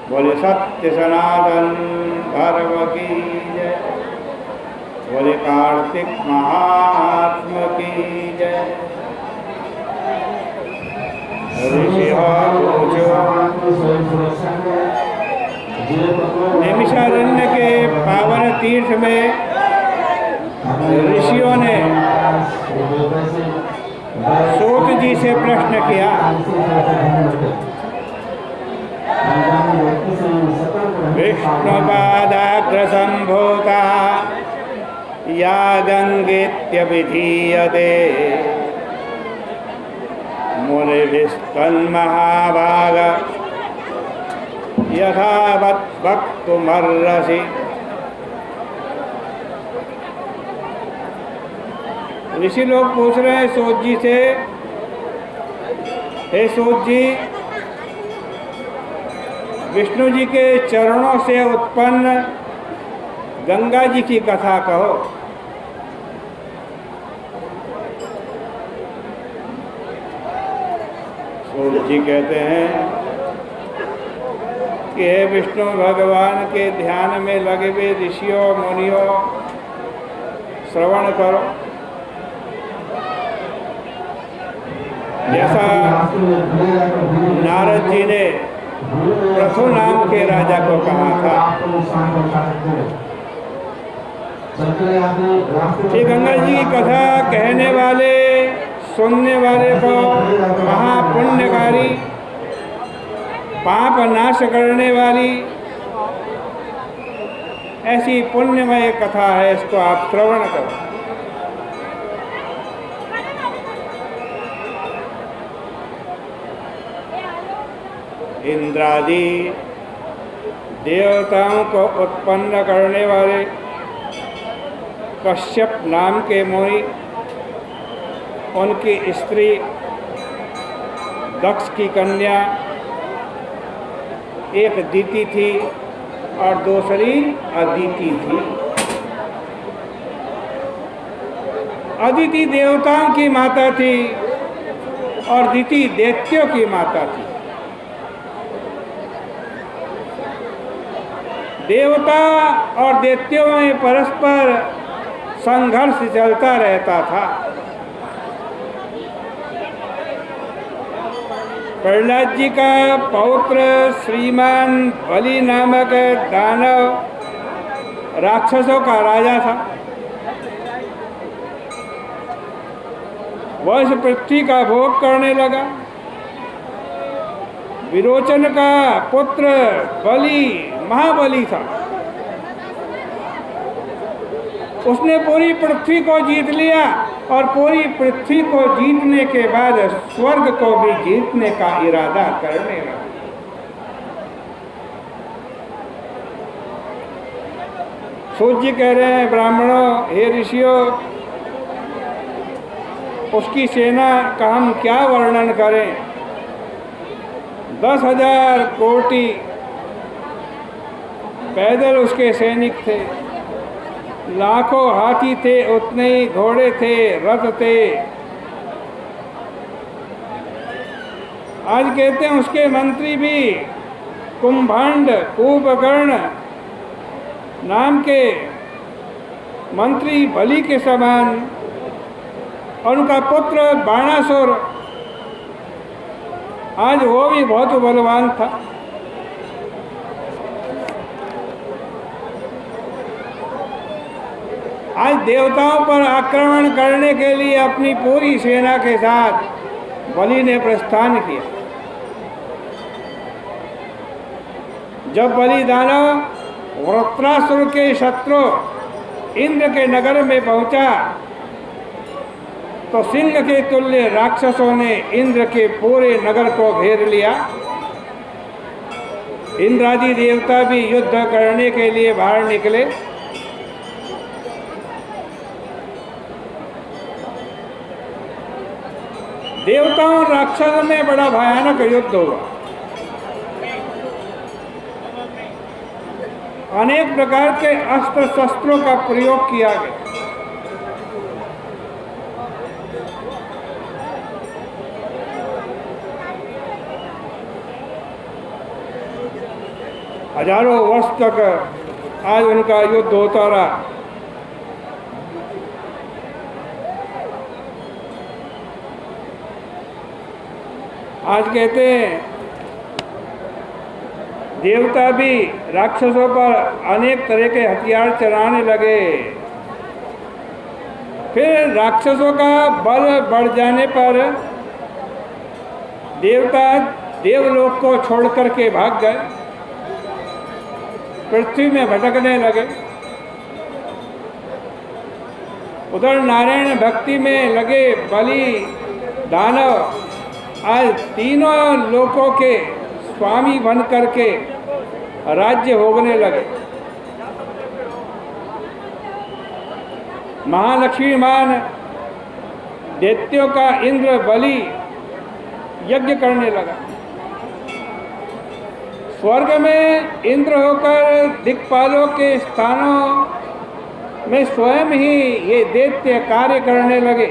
बोले सत्य सनातन धर्म की जय। बोले कार्तिक महात्मा की जय। ऋषि नैमिषारण्य के पावन तीर्थ में ऋषियों ने सूत जी से प्रश्न किया, विष्णुपादाग्र संभूता या गंगेत्यभिधीयते मुनिभिस्तन्महाभाग यथावत् वक्तुमर्हसि। ऋषि लोग पूछ रहे हैं सूत जी से, हे सूत जी, विष्णु जी के चरणों से उत्पन्न गंगा जी की कथा कहो। सूत जी कहते हैं कि हे विष्णु भगवान के ध्यान में लगे हुए ऋषियों मुनियों, श्रवण करो। जैसा नारद जी ने प्रथु नाम के राजा को कहा था कि गंगा जी की कथा कहने वाले, सुनने वाले को महापुण्यकारी, पाप नाश करने वाली ऐसी पुण्यमय कथा है, इसको आप श्रवण करो। इंद्रादि देवताओं को उत्पन्न करने वाले कश्यप नाम के मुनि, उनकी स्त्री दक्ष की कन्या एक दिति थी और दूसरी अदिति थी। अदिति देवताओं की माता थी और दिति दैत्यों की माता थी। देवता और दैत्यों में परस्पर संघर्ष चलता रहता था। प्रहलाद जी का पौत्र श्रीमान बलि नामक दानव राक्षसों का राजा था। वह इस पृथ्वी का भोग करने लगा। विरोचन का पुत्र बलि महाबली था। उसने पूरी पृथ्वी को जीत लिया और पूरी पृथ्वी को जीतने के बाद स्वर्ग को भी जीतने का इरादा करने लगा। सूत जी कह रहे हैं, ब्राह्मणों, हे ऋषियों, उसकी सेना का हम क्या वर्णन करें। 10,000 कोटि पैदल उसके सैनिक थे, लाखों हाथी थे, उतने ही घोड़े थे, रथ थे। आज कहते हैं उसके मंत्री भी कुंभंड, कुंभकर्ण नाम के मंत्री बलि के समान, और उनका पुत्र बाणासुर, आज वो भी बहुत बलवान था। आज देवताओं पर आक्रमण करने के लिए अपनी पूरी सेना के साथ बलि ने प्रस्थान किया। जब बलि दानव वृत्रासुर के शत्रु इंद्र के नगर में पहुंचा तो सिंह के तुल्य राक्षसों ने इंद्र के पूरे नगर को घेर लिया। इंद्रादि देवता भी युद्ध करने के लिए बाहर निकले। देवताओं और राक्षसों में बड़ा भयानक युद्ध हुआ। अनेक प्रकार के अस्त्र शस्त्रों का प्रयोग किया गया। हजारों वर्ष तक आज उनका युद्ध होता रहा। आज कहते हैं देवता भी राक्षसों पर अनेक तरह के हथियार चलाने लगे। फिर राक्षसों का बल बढ़ जाने पर देवता देवलोक को छोड़ करके भाग गए, पृथ्वी में भटकने लगे। उधर नारायण भक्ति में लगे बलि दानव आज तीनों लोकों के स्वामी बन करके राज्य भोगने लगे। महालक्ष्मी मान दैत्यों का इंद्र बलि यज्ञ करने लगा। स्वर्ग में इंद्र होकर दिक्पालों के स्थानों में स्वयं ही ये दैत्य कार्य करने लगे।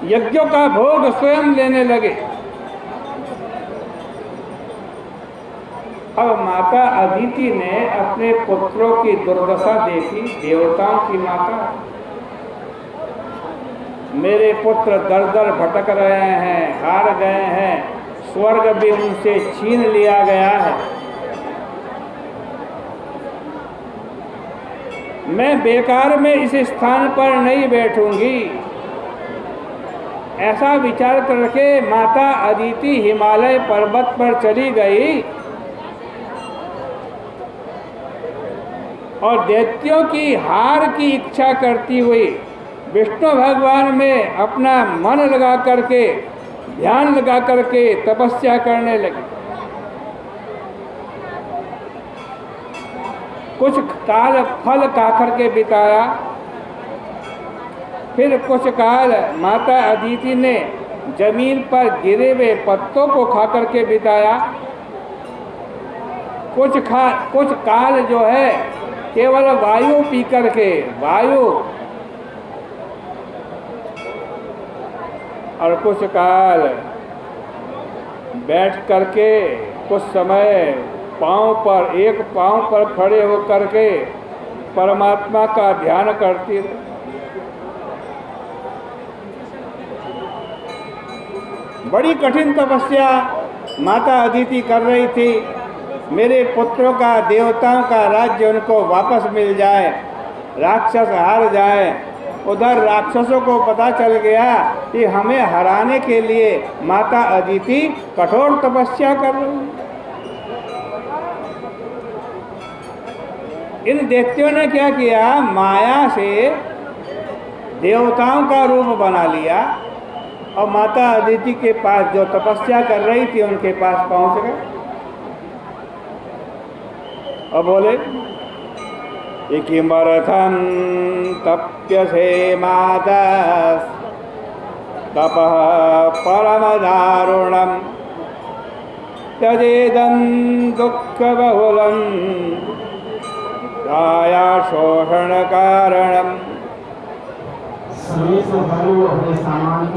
यज्ञों का भोग स्वयं लेने लगे। अब माता अदिति ने अपने पुत्रों की दुर्दशा देखी। देवताओं की माता, मेरे पुत्र दर दर भटक रहे हैं, हार गए हैं, स्वर्ग भी उनसे छीन लिया गया है। मैं बेकार में इस स्थान पर नहीं बैठूंगी। ऐसा विचार करके माता अदिति हिमालय पर्वत पर चली गई और दैत्यों की हार की इच्छा करती हुई विष्णु भगवान में अपना मन लगा करके, ध्यान लगा करके तपस्या करने लगी। कुछ काल फल खाकर के बिताया। फिर कुछ काल माता अदिति ने जमीन पर गिरे हुए पत्तों को खा करके बिताया। कुछ काल जो है केवल वायु पी करके, वायु, और कुछ काल बैठ करके, कुछ समय एक पांव पर खड़े होकर के परमात्मा का ध्यान करती रही। बड़ी कठिन तपस्या माता अदिति कर रही थी। मेरे पुत्रों का, देवताओं का राज्य उनको वापस मिल जाए, राक्षस हार जाए। उधर राक्षसों को पता चल गया कि हमें हराने के लिए माता अदिति कठोर तपस्या कर रही है। इन दैत्यों ने क्या किया, माया से देवताओं का रूप बना लिया और माता अदिति के पास जो तपस्या कर रही थी उनके पास पहुंच गए और बोले, किमर्थं तप्यसे माता तपः परम दारुणं त्यजेदं दुःख बहुलं काया शोषण कारणम।